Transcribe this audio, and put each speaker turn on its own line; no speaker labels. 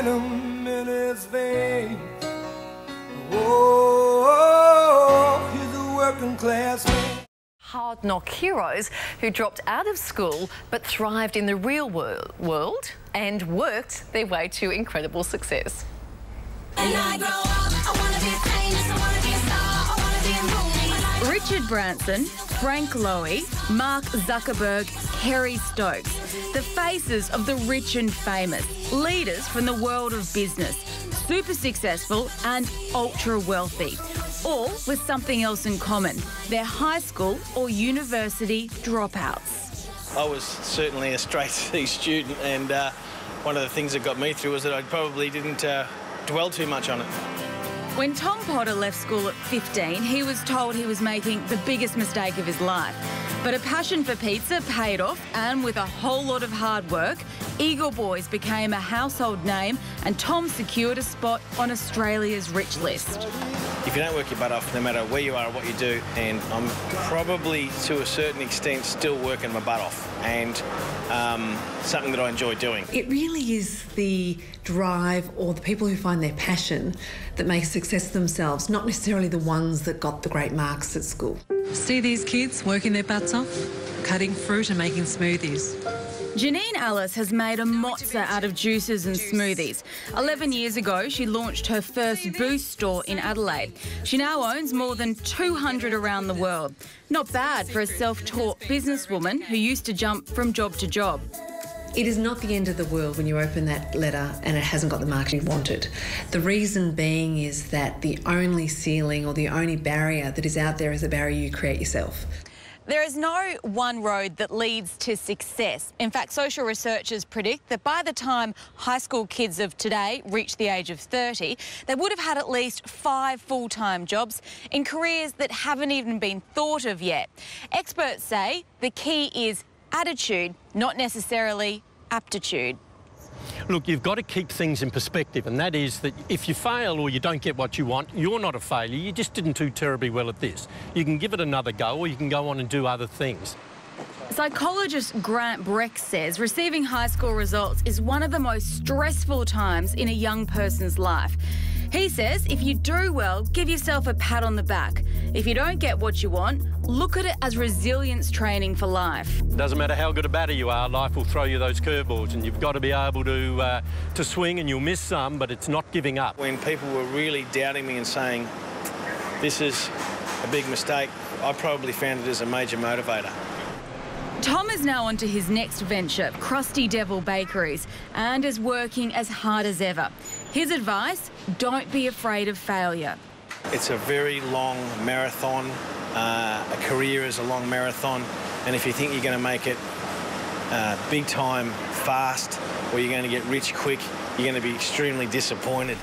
venom in his veins. Oh, he's a working class man.
Hard knock heroes who dropped out of school but thrived in the real world and worked their way to incredible success.
Richard Branson, Frank Lowy, Mark Zuckerberg, Kerry Stokes, the faces of the rich and famous, leaders from the world of business, super successful and ultra wealthy, all with something else in common: they're high school or university dropouts.
I was certainly a straight C student, and one of the things that got me through was that I probably didn't dwell too much on it.
When Tom Potter left school at 15, he was told he was making the biggest mistake of his life. But a passion for pizza paid off, and with a whole lot of hard work, Eagle Boys became a household name, and Tom secured a spot on Australia's rich list.
If you don't work your butt off, no matter where you are or what you do, and I'm probably to a certain extent still working my butt off, and something that I enjoy doing.
It really is the drive or the people who find their passion that make a success of themselves, not necessarily the ones that got the great marks at school.
See these kids working their butts off, cutting fruit and making smoothies.
Janine Alice has made a mozza out of juices and smoothies. 11 years ago, she launched her first Boost store in Adelaide. She now owns more than 200 around the world. Not bad for a self-taught businesswoman who used to jump from job to job.
It is not the end of the world when you open that letter and it hasn't got the mark you wanted. The reason being is that the only ceiling or the only barrier that is out there is a barrier you create yourself.
There is no one road that leads to success. In fact, social researchers predict that by the time high school kids of today reach the age of 30, they would have had at least 5 full-time jobs in careers that haven't even been thought of yet. Experts say the key is attitude, not necessarily aptitude.
Look, you've got to keep things in perspective, and that is that if you fail or you don't get what you want, you're not a failure. You just didn't do terribly well at this. You can give it another go, or you can go on and do other things.
Psychologist Grant Breck says receiving high school results is one of the most stressful times in a young person's life. He says if you do well, give yourself a pat on the back. If you don't get what you want, look at it as resilience training for life.
It doesn't matter how good a batter you are, life will throw you those curveballs, and you've got to be able to swing, and you'll miss some, but it's not giving up.
When people were really doubting me and saying, this is a big mistake, I probably found it as a major motivator.
Tom is now on to his next venture, Krusty Devil Bakeries, and is working as hard as ever. His advice: don't be afraid of failure.
It's a very long marathon. A career is a long marathon, and if you think you're going to make it big time, fast, or you're going to get rich quick, you're going to be extremely disappointed.